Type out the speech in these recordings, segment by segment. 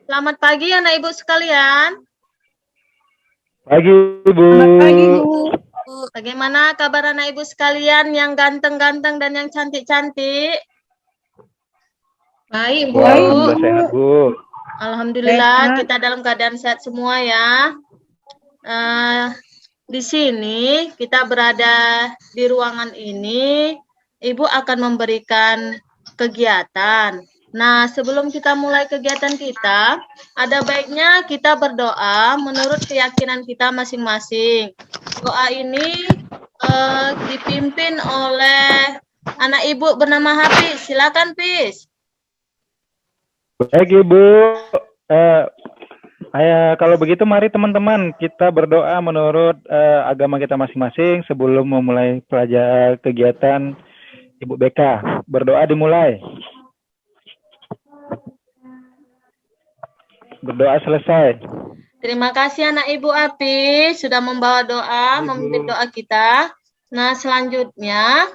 Selamat pagi anak ibu sekalian. Pagi, Bu. Selamat pagi, Bu. Bagaimana kabar anak ibu sekalian yang ganteng-ganteng dan yang cantik-cantik? Baik, Bu. Wah, alhamdulillah sehat, Bu. Alhamdulillah Sehat. kita dalam keadaan sehat semua ya. Di sini kita berada di ruangan ini, Ibu akan memberikan kegiatan. Nah, sebelum kita mulai kegiatan kita, ada baiknya kita berdoa menurut keyakinan kita masing-masing. Doa ini dipimpin oleh anak ibu bernama Hafiz. Silakan, Hafiz. Baik, Ibu. Kalau begitu mari teman-teman kita berdoa menurut agama kita masing-masing sebelum memulai pelajaran kegiatan Ibu BK. Berdoa dimulai. Berdoa selesai. Terima kasih anak ibu Hafiz sudah membawa doa, memimpin doa kita. Nah, selanjutnya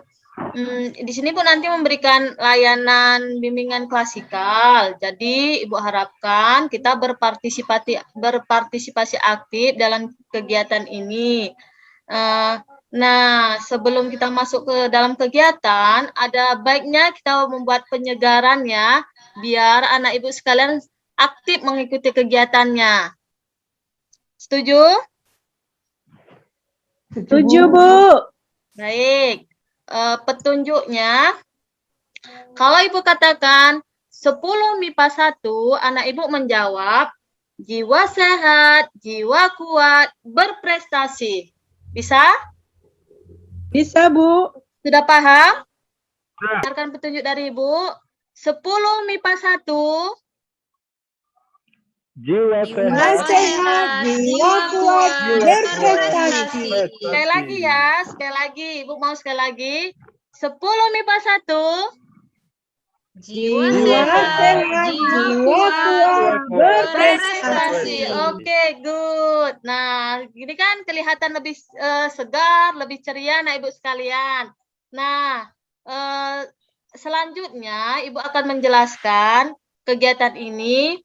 di sini Bu nanti memberikan layanan bimbingan klasikal. Jadi Ibu harapkan kita berpartisipasi aktif dalam kegiatan ini. Nah, sebelum kita masuk ke dalam kegiatan, ada baiknya kita membuat penyegaran ya, biar anak ibu sekalian aktif mengikuti kegiatannya. Setuju? Setuju, Bu. Baik. Petunjuknya, kalau Ibu katakan 10 MIPA 1, anak Ibu menjawab, jiwa sehat, jiwa kuat, berprestasi. Bisa? Bisa, Bu. Sudah paham? Dengarkan petunjuk dari Ibu. 10 MIPA 1. Jiwa Jiwa sehat, jiwa kuat, berprestasi. Sekali lagi ya, sekali lagi. Ibu mau sekali lagi. 10 MIPA 1. Jiwa sehat, jiwa kuat, berprestasi. Oke, good. Nah, gini kan kelihatan lebih segar, lebih ceria, nah Ibu sekalian. Nah, selanjutnya Ibu akan menjelaskan kegiatan ini.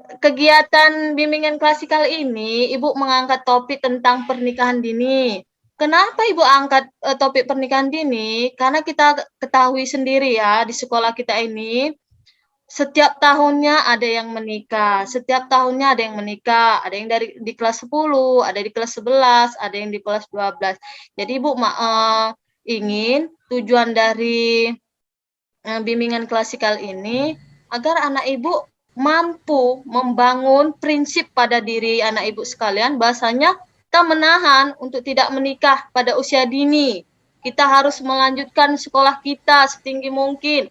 Kegiatan bimbingan klasikal ini, Ibu mengangkat topik tentang pernikahan dini. Kenapa Ibu angkat topik pernikahan dini? Karena kita ketahui sendiri ya, di sekolah kita ini, setiap tahunnya ada yang menikah. Setiap tahunnya ada yang menikah. Ada yang di kelas 10, ada di kelas 11, ada yang di kelas 12. Jadi Ibu ingin tujuan dari bimbingan klasikal ini agar anak Ibu mampu membangun prinsip pada diri anak ibu sekalian, bahasanya kita menahan untuk tidak menikah pada usia dini. Kita harus melanjutkan sekolah kita setinggi mungkin.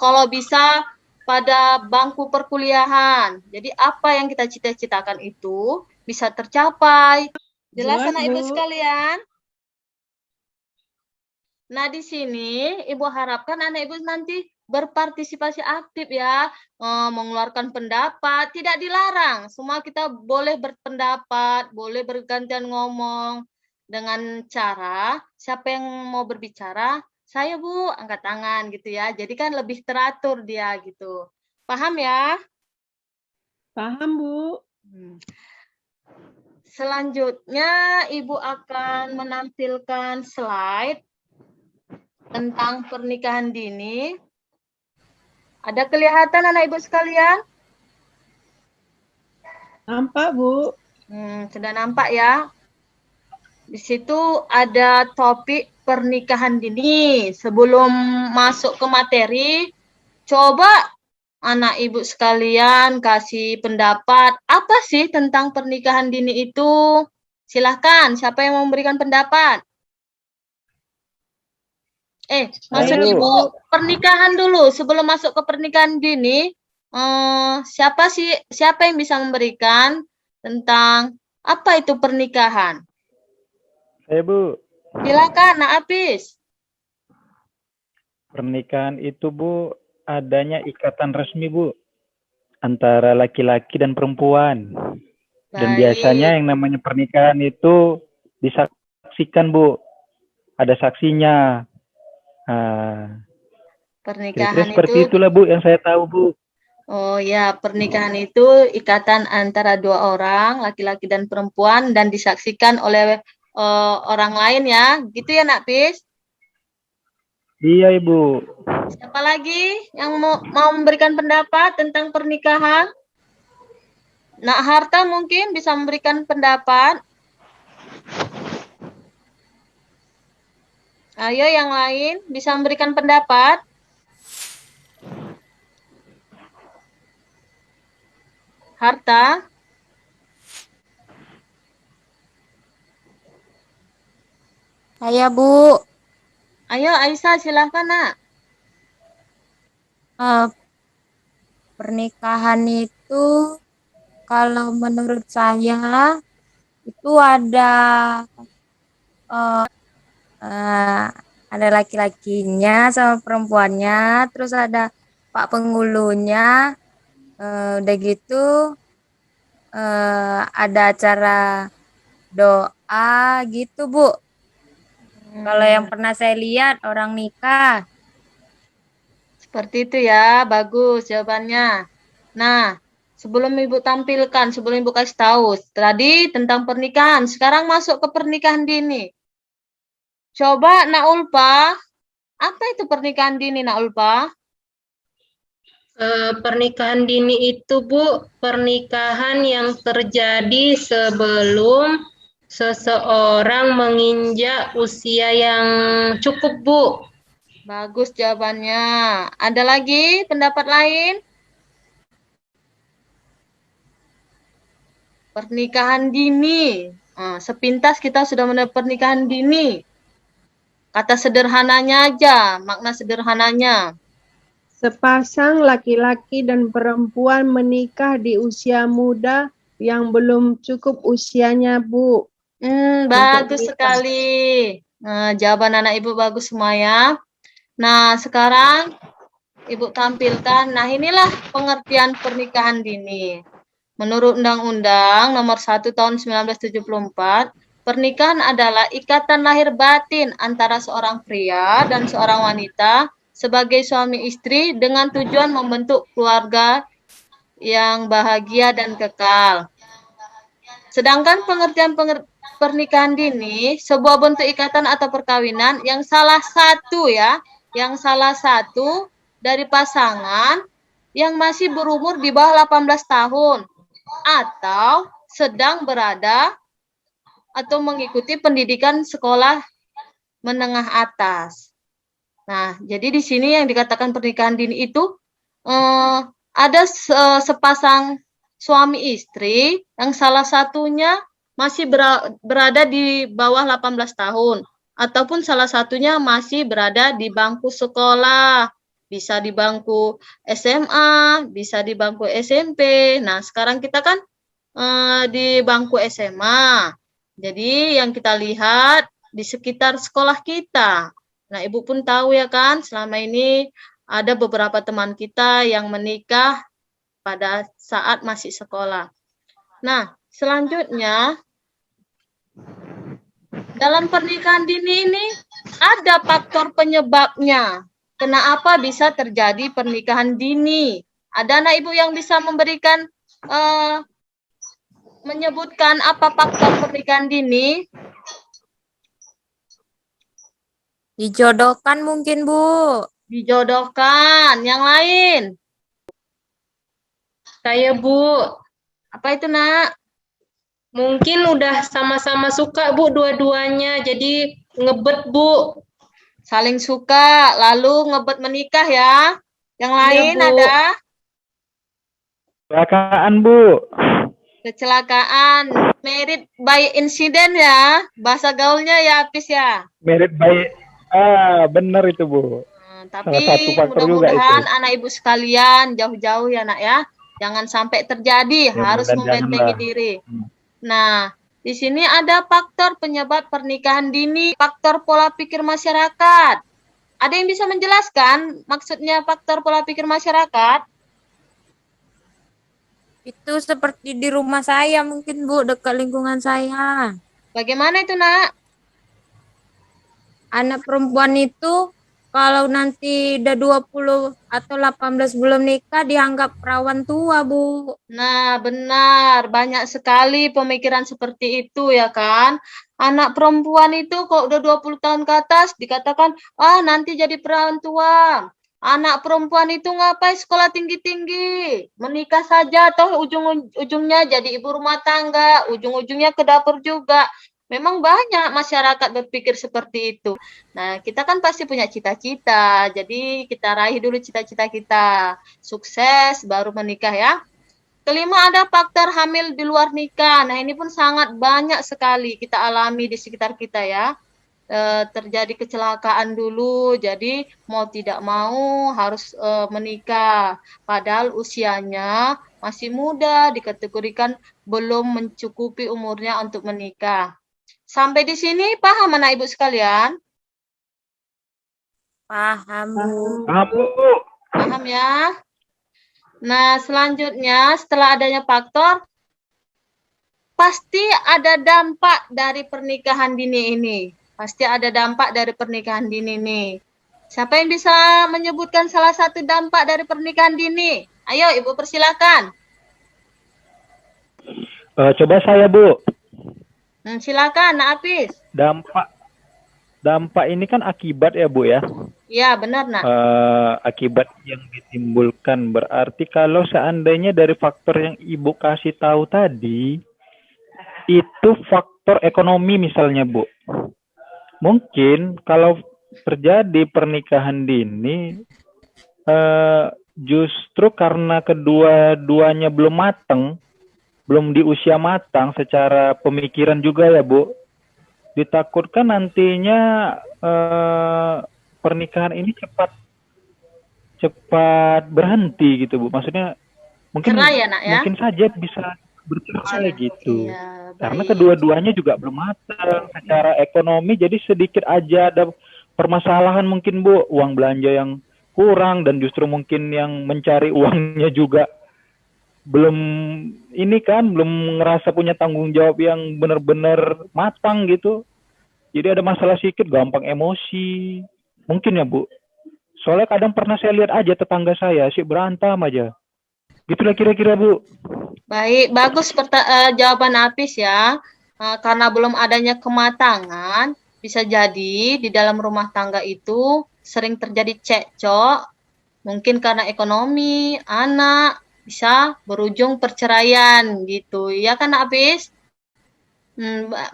Kalau bisa pada bangku perkuliahan. Jadi apa yang kita cita-citakan itu bisa tercapai. Jelas anak ibu sekalian? Nah, di sini Ibu harapkan anak Ibu nanti berpartisipasi aktif ya, mengeluarkan pendapat, tidak dilarang. Semua kita boleh berpendapat, boleh bergantian ngomong dengan cara siapa yang mau berbicara, saya Bu, angkat tangan gitu ya. Jadi kan lebih teratur dia gitu. Paham ya? Paham, Bu. Selanjutnya Ibu akan menampilkan slide tentang pernikahan dini. Ada kelihatan anak ibu sekalian? Nampak, Bu. Sudah nampak ya. Di situ ada topik pernikahan dini. Sebelum masuk ke materi, coba anak ibu sekalian kasih pendapat. Apa sih tentang pernikahan dini itu? Silahkan, siapa yang mau memberikan pendapat? Maksud Ibu pernikahan dulu. Sebelum masuk ke pernikahan dini, siapa yang bisa memberikan tentang apa itu pernikahan? Saya, Bu. Silakan, Nak Apis. Pernikahan itu, Bu, adanya ikatan resmi, Bu, antara laki-laki dan perempuan. Dan biasanya yang namanya pernikahan itu disaksikan, Bu. Ada saksinya. Pernikahan seperti itulah Bu yang saya tahu Bu. Oh ya, pernikahan itu ikatan antara dua orang, laki-laki dan perempuan, dan disaksikan oleh orang lain ya. Gitu ya, Nak Pis? Iya, Ibu. Siapa lagi yang mau memberikan pendapat tentang pernikahan? Nak Harta mungkin bisa memberikan pendapat. Ayo yang lain bisa memberikan pendapat. Harta. Saya Bu, Ayo Aisyah silahkan Nak. eh, pernikahan itu kalau menurut saya itu eh, eh, ada laki-lakinya sama perempuannya, terus ada Pak Penghulunya, udah gitu ada acara doa gitu Bu. Kalau yang pernah saya lihat orang nikah. Seperti itu ya, bagus jawabannya. Nah, sebelum Ibu tampilkan, sebelum Ibu kasih tahu, tadi tentang pernikahan, sekarang masuk ke pernikahan dini. Coba Nak Ulpa, apa itu pernikahan dini Nak Ulpa? Pernikahan dini itu, Bu, pernikahan yang terjadi sebelum seseorang menginjak usia yang cukup, Bu. Bagus jawabannya. Ada lagi pendapat lain? Pernikahan dini. Sepintas kita sudah mendapat pernikahan dini. Kata sederhananya aja, makna sederhananya. Sepasang laki-laki dan perempuan menikah di usia muda yang belum cukup usianya, Bu. Bagus menikah. sekali. Jawaban anak Ibu bagus semua ya. Nah, sekarang Ibu tampilkan. Nah, inilah pengertian pernikahan dini. Menurut Undang-Undang Nomor 1 Tahun 1974, pernikahan adalah ikatan lahir batin antara seorang pria dan seorang wanita sebagai suami istri dengan tujuan membentuk keluarga yang bahagia dan kekal. Sedangkan pengertian pernikahan dini, sebuah bentuk ikatan atau perkawinan yang salah satu dari pasangan yang masih berumur di bawah 18 tahun atau sedang berada atau mengikuti pendidikan sekolah menengah atas. Nah, jadi di sini yang dikatakan pernikahan dini itu ada sepasang suami istri yang salah satunya masih berada di bawah 18 tahun ataupun salah satunya masih berada di bangku sekolah, bisa di bangku SMA, bisa di bangku SMP. Nah, sekarang kita kan di bangku SMA. Jadi yang kita lihat di sekitar sekolah kita. Nah, Ibu pun tahu ya kan, selama ini ada beberapa teman kita yang menikah pada saat masih sekolah. Nah, selanjutnya, dalam pernikahan dini ini ada faktor penyebabnya. Kenapa bisa terjadi pernikahan dini? Ada anak Ibu yang bisa memberikan, menyebutkan apa faktor pernikahan dini? Dijodohkan mungkin Bu. Dijodohkan. Yang lain? Saya, Bu, Apa itu, Nak? mungkin udah sama-sama suka, Bu, dua-duanya. Jadi ngebet, Bu. Saling suka, lalu ngebet menikah ya. Yang lain Bu. ada? Kecelakaan, Bu. Kecelakaan. Married by incident ya. Bahasa gaulnya ya, Apis ya. Merit by benar itu, Bu. Tapi Salah satu faktor juga mudah-mudahan itu. anak Ibu sekalian jauh-jauh ya, Nak ya. Jangan sampai terjadi, Ya, harus mudah-mudahan membentengi janganlah. diri. Nah, di sini ada faktor penyebab pernikahan dini, faktor pola pikir masyarakat. Ada yang bisa menjelaskan maksudnya faktor pola pikir masyarakat? Itu seperti di rumah saya mungkin Bu, dekat lingkungan saya. Bagaimana itu, Nak? Anak perempuan itu kalau nanti udah 20 atau 18 belum nikah dianggap perawan tua, Bu. Nah, benar. Banyak sekali pemikiran seperti itu ya kan. Anak perempuan itu kok udah 20 tahun ke atas dikatakan, ah nanti jadi perawan tua. Anak perempuan itu ngapain sekolah tinggi-tinggi? Menikah saja atau ujung-ujungnya jadi ibu rumah tangga, ujung-ujungnya ke dapur juga. Memang banyak masyarakat berpikir seperti itu. Nah, kita kan pasti punya cita-cita. Jadi kita raih dulu cita-cita kita. Sukses baru menikah ya. Kelima, ada faktor hamil di luar nikah. Nah, ini pun sangat banyak sekali kita alami di sekitar kita ya. Terjadi kecelakaan dulu, jadi mau tidak mau harus menikah. Padahal usianya masih muda, dikategorikan belum mencukupi umurnya untuk menikah. Sampai di sini paham anak ibu sekalian? Paham, Bu. Paham, Bu. Paham ya? Nah, selanjutnya setelah adanya faktor, pasti ada dampak dari pernikahan dini ini. Pasti ada dampak dari pernikahan dini nih. Siapa yang bisa menyebutkan salah satu dampak dari pernikahan dini? Ayo, Ibu persilakan. Coba saya, Bu. Silakan, Nak Apis. Dampak ini kan akibat ya, Bu ya. Ya, benar, Nak. Akibat yang ditimbulkan berarti kalau seandainya dari faktor yang Ibu kasih tahu tadi itu faktor ekonomi misalnya, Bu. Mungkin kalau terjadi pernikahan dini justru karena kedua-duanya belum matang, belum di usia matang secara pemikiran juga ya, Bu. Ditakutkan nantinya pernikahan ini cepat berhenti gitu, Bu. Maksudnya mungkin Cerai ya, Nak ya? mungkin saja bisa bercerai gitu. Iya, Karena baik. kedua-duanya juga belum matang secara ekonomi, jadi sedikit aja ada permasalahan mungkin, Bu. Uang belanja yang kurang dan justru mungkin yang mencari uangnya juga belum ngerasa punya tanggung jawab yang benar-benar matang gitu. Jadi ada masalah sedikit gampang emosi. Mungkin ya, Bu. Soalnya kadang pernah saya lihat aja tetangga saya sih berantem aja. Gitulah kira-kira, Bu. Baik, bagus jawaban Apis ya. Karena belum adanya kematangan, bisa jadi di dalam rumah tangga itu sering terjadi cekcok, mungkin karena ekonomi, anak, bisa berujung perceraian gitu. Ya kan, Apis?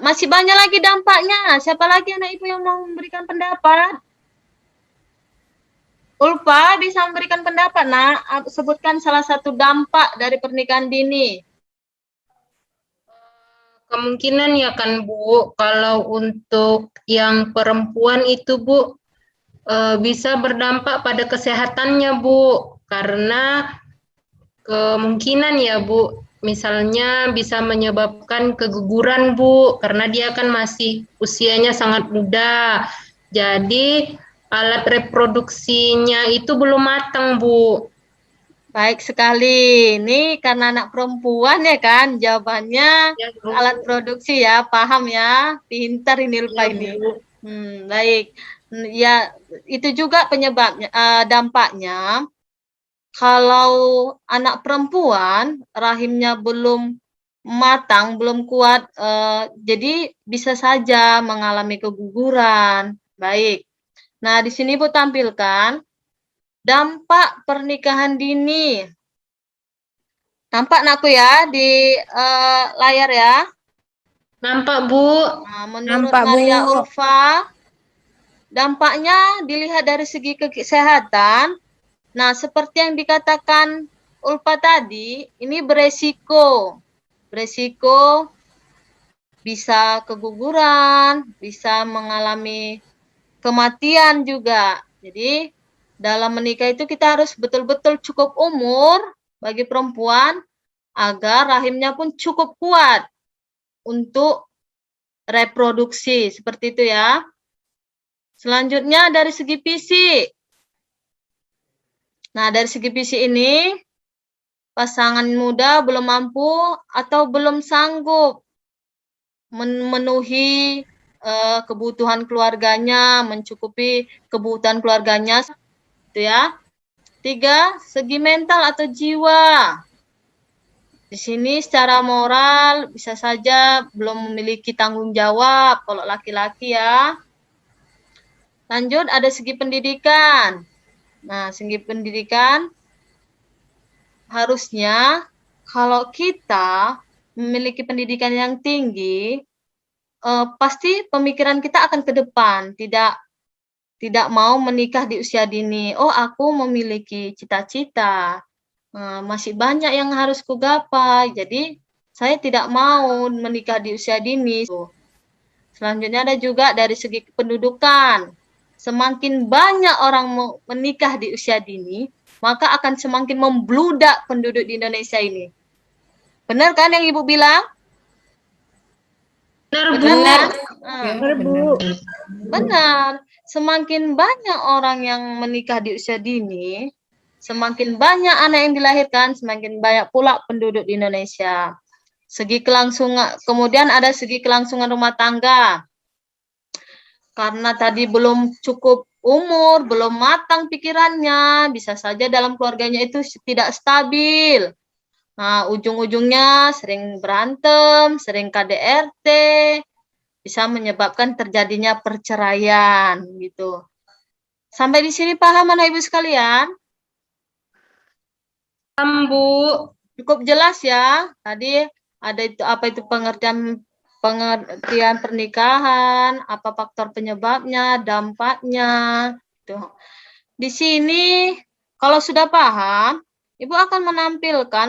Masih banyak lagi dampaknya. Siapa lagi anak ibu yang mau memberikan pendapat? Ulfa bisa memberikan pendapat, Nak. Sebutkan salah satu dampak dari pernikahan dini. Kemungkinan ya kan, Bu, kalau untuk yang perempuan itu, Bu, bisa berdampak pada kesehatannya, Bu, karena kemungkinan ya, Bu, misalnya bisa menyebabkan keguguran, Bu, karena dia kan masih usianya sangat muda. Jadi alat reproduksinya itu belum matang, Bu. Baik sekali. Ini karena anak perempuan ya kan, jawabannya Ya, Bu. alat produksi ya, paham ya. Pintar ini Ulfa Ya, ini. Bu. Baik. Ya, itu juga penyebabnya, dampaknya. Kalau anak perempuan rahimnya belum matang, belum kuat, jadi bisa saja mengalami keguguran. Baik. Nah, di sini Ibu tampilkan dampak pernikahan dini. Nampak Nakku ya di layar ya. Nampak, Bu. Nah, menurut Nampak, Bu. Maria Ulfa, dampaknya dilihat dari segi kesehatan. Nah, seperti yang dikatakan Ulfa tadi, ini beresiko. Beresiko bisa keguguran, bisa mengalami kematian juga. Jadi, dalam menikah itu kita harus betul-betul cukup umur bagi perempuan agar rahimnya pun cukup kuat untuk reproduksi. Seperti itu ya. Selanjutnya dari segi fisik. Nah, dari segi fisik ini, pasangan muda belum mampu atau belum sanggup memenuhi kebutuhan keluarganya, mencukupi kebutuhan keluarganya, gitu ya. 3, segi mental atau jiwa. Di sini secara moral bisa saja belum memiliki tanggung jawab kalau laki-laki ya. Lanjut, ada segi pendidikan. Nah, segi pendidikan harusnya kalau kita memiliki pendidikan yang tinggi, pasti pemikiran kita akan ke depan, tidak mau menikah di usia dini. Oh, aku memiliki cita-cita, masih banyak yang harus kugapai, jadi saya tidak mau menikah di usia dini. Selanjutnya ada juga dari segi kependudukan. Semakin banyak orang menikah di usia dini, maka akan semakin membludak penduduk di Indonesia ini. Benar kan yang Ibu bilang? Benar, Bu. Benar kan? Benar, Bu. Benar. Semakin banyak orang yang menikah di usia dini, semakin banyak anak yang dilahirkan, semakin banyak pula penduduk di Indonesia. Segi kelangsungan, kemudian ada segi kelangsungan rumah tangga. Karena tadi belum cukup umur, belum matang pikirannya, bisa saja dalam keluarganya itu tidak stabil. Nah, ujung-ujungnya sering berantem, sering KDRT, bisa menyebabkan terjadinya perceraian gitu. Sampai di sini paham anak Ibu sekalian? Paham, Bu. Cukup jelas ya. Tadi ada itu apa itu pengertian pernikahan, apa faktor penyebabnya, dampaknya. Tuh. Di sini kalau sudah paham, Ibu akan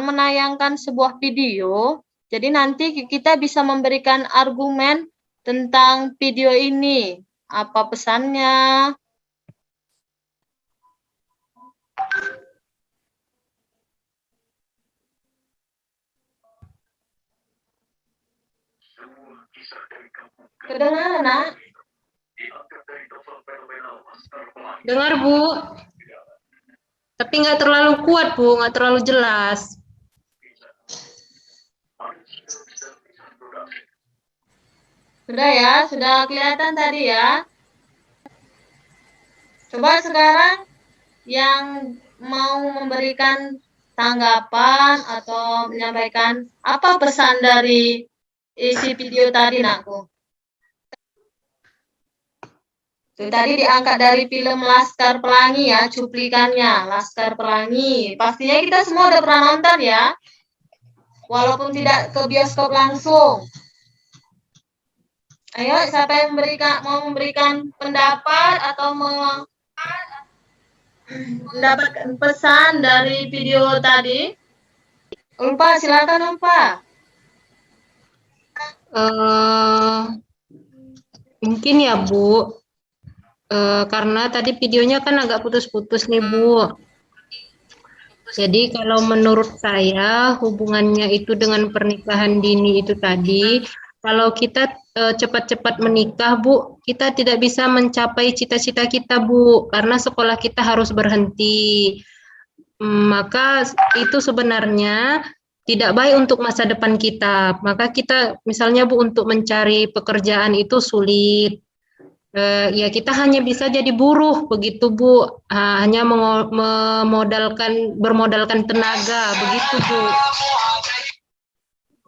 menayangkan sebuah video. Jadi nanti kita bisa memberikan argumen tentang video ini. Apa pesannya? Kedengaran, Nak? Dengar, Bu. Tapi nggak terlalu kuat, Bu, nggak terlalu jelas. Sudah ya, sudah kelihatan tadi ya. Coba sekarang yang mau memberikan tanggapan atau menyampaikan apa pesan dari isi video tadi, Nakku. Itu tadi diangkat dari film Laskar Pelangi ya, cuplikannya, Laskar Pelangi. Pastinya kita semua udah pernah nonton ya, walaupun tidak ke bioskop langsung. Ayo, siapa yang mau memberikan pendapat atau mendapatkan pesan dari video tadi? Ulfa, silakan Ulfa. Mungkin ya, Bu. Karena tadi videonya kan agak putus-putus nih, Bu. Jadi kalau menurut saya hubungannya itu dengan pernikahan dini itu tadi, kalau kita cepat-cepat menikah, Bu, kita tidak bisa mencapai cita-cita kita, Bu, karena sekolah kita harus berhenti. Maka itu sebenarnya tidak baik untuk masa depan kita. Maka kita misalnya, Bu, untuk mencari pekerjaan itu sulit. Ya kita hanya bisa jadi buruh begitu, Bu. Hanya bermodalkan tenaga begitu, Bu.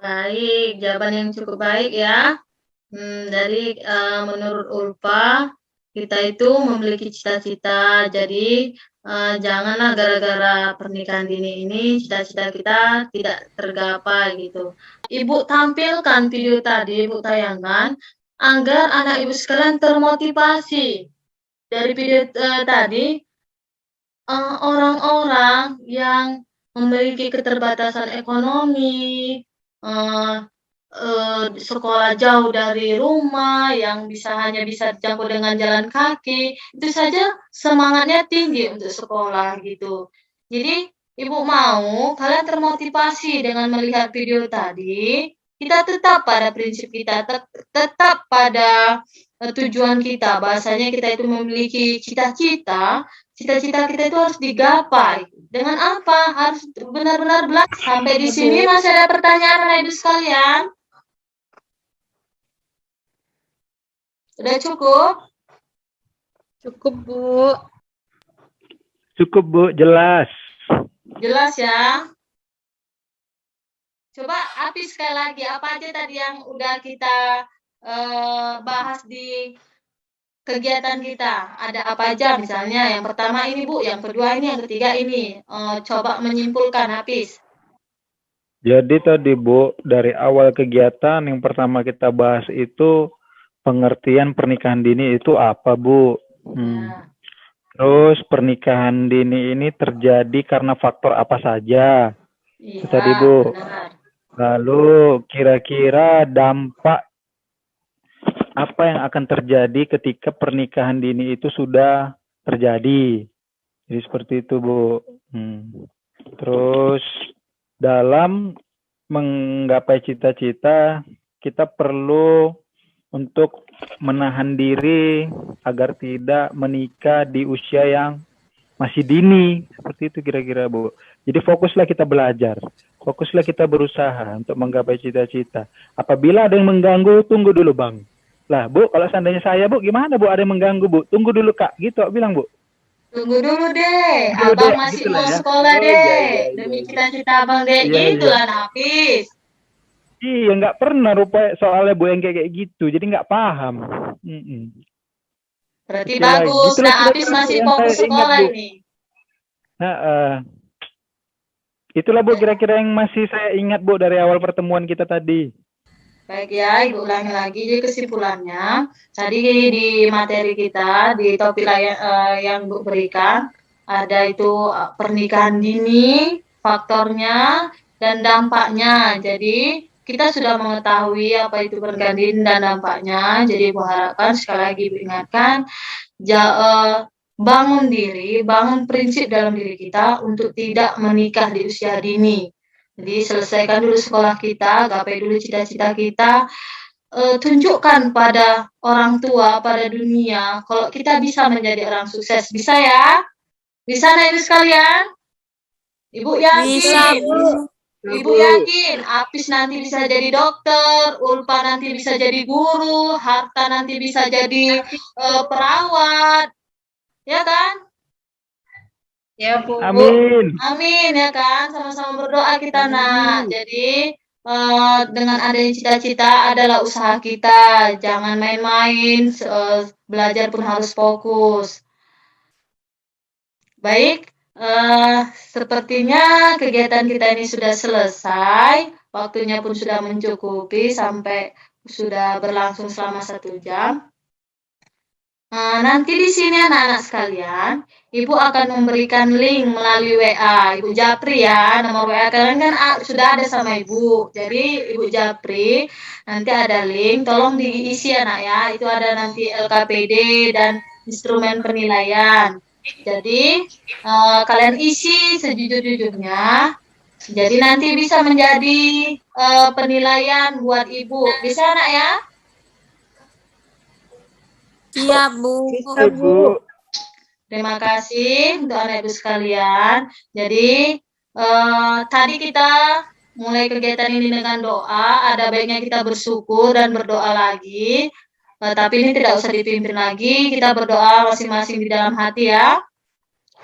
Baik, jawaban yang cukup baik ya. Dari menurut Ulfa, kita itu memiliki cita-cita. Jadi janganlah gara-gara pernikahan dini ini cita-cita kita tidak tergapai gitu. Ibu tampilkan video tadi, Ibu tayangkan agar anak Ibu sekalian termotivasi. Dari video tadi, orang-orang yang memiliki keterbatasan ekonomi, sekolah jauh dari rumah, yang hanya bisa dijangkau dengan jalan kaki, itu saja semangatnya tinggi untuk sekolah gitu. Jadi Ibu mau kalian termotivasi dengan melihat video tadi, kita tetap pada prinsip kita, tetap pada tujuan kita. Bahasanya kita itu memiliki cita-cita, cita-cita kita itu harus digapai. Dengan apa? Harus benar-benar belajar. Sampai di sini masih ada pertanyaan, Ibu sekalian? Sudah cukup? Cukup, Bu. Cukup, Bu, jelas. Jelas ya? Coba Apis sekali lagi, apa aja tadi yang udah kita bahas di kegiatan kita? Ada apa aja misalnya? Yang pertama ini Bu, yang kedua ini, yang ketiga ini. Coba menyimpulkan Apis. Jadi tadi, Bu, dari awal kegiatan yang pertama kita bahas itu pengertian pernikahan dini itu apa, Bu? Ya, Terus pernikahan dini ini terjadi karena faktor apa saja? iya, Itu tadi, Bu. benar. Lalu kira-kira dampak apa yang akan terjadi ketika pernikahan dini itu sudah terjadi? Jadi seperti itu, Bu. Terus dalam menggapai cita-cita, kita perlu untuk menahan diri agar tidak menikah di usia yang masih dini. Seperti itu kira-kira, Bu. Jadi fokuslah kita belajar. Fokuslah kita berusaha untuk menggapai cita-cita. Apabila ada yang mengganggu, tunggu dulu, Bang. Lah, Bu, kalau seandainya saya, Bu, gimana, Bu? Ada yang mengganggu, Bu? Tunggu dulu, Kak. Gitu, bilang, Bu. Tunggu dulu deh, Tunggu Abang deh, masih gitu lah mau ya. sekolah Oh, deh. iya. Demi cita-cita Abang deh, Iya, gitulah Nafis. Iya, nggak pernah rupanya soalnya, Bu, yang kayak gitu. Jadi nggak paham. Berarti Oke, bagus. gitulah Nah, Apis kira-kira, Bu, masih yang fokus saya ingat, sekolah Bu. ini. Nah, itulah, Bu, kira-kira yang masih saya ingat, Bu, dari awal pertemuan kita tadi. Baik ya, Ibu ulangi lagi. Jadi kesimpulannya, tadi di materi kita, di topik yang Ibu berikan, ada itu pernikahan dini, faktornya, dan dampaknya. Jadi kita sudah mengetahui apa itu pernikahan dini dan dampaknya. Jadi Ibu harapkan, sekali lagi Ibu ingatkan, bangun diri, bangun prinsip dalam diri kita untuk tidak menikah di usia dini. Jadi selesaikan dulu sekolah kita, gapai dulu cita-cita kita, tunjukkan pada orang tua, pada dunia, kalau kita bisa menjadi orang sukses. Bisa ya? Bisa nah Ibu sekalian? Ibu Bisa, yakin? Bu. Ibu yakin Apis nanti bisa jadi dokter, Ulfa nanti bisa jadi guru, Harta nanti bisa jadi perawat, ya kan? Ya, Bu. Amin. Amin ya kan, sama-sama berdoa kita nak. Jadi dengan adanya cita-cita adalah usaha kita, jangan main-main, belajar pun harus fokus. Baik, sepertinya kegiatan kita ini sudah selesai, waktunya pun sudah mencukupi sampai sudah berlangsung selama 1 jam. Nanti di sini anak-anak sekalian, Ibu akan memberikan link melalui WA. Ibu Japri ya, nomor WA kalian kan sudah ada sama Ibu. Jadi Ibu Japri, nanti ada link, tolong diisi anak ya. Itu ada nanti LKPD dan instrumen penilaian. Jadi kalian isi sejujur-jujurnya. Jadi nanti bisa menjadi penilaian buat Ibu. Bisa anak ya? Iya, Bu. Bisa, Bu. Terima kasih untuk anak ibu sekalian. Jadi tadi kita mulai kegiatan ini dengan doa. Ada baiknya kita bersyukur dan berdoa lagi. Tapi ini tidak usah dipimpin lagi. Kita berdoa masing-masing di dalam hati ya,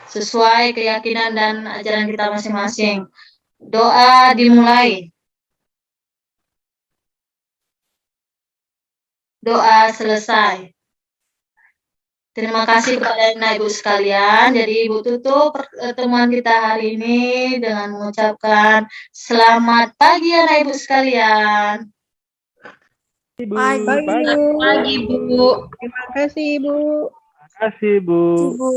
sesuai keyakinan dan ajaran kita masing-masing. Doa dimulai. Doa selesai. Terima kasih kepada Ibu sekalian. Jadi Ibu tutup pertemuan kita hari ini dengan mengucapkan selamat pagi anak Ibu sekalian. Pagi, Pagi, Bu. Terima kasih, Bu. Terima kasih, Bu. Bu.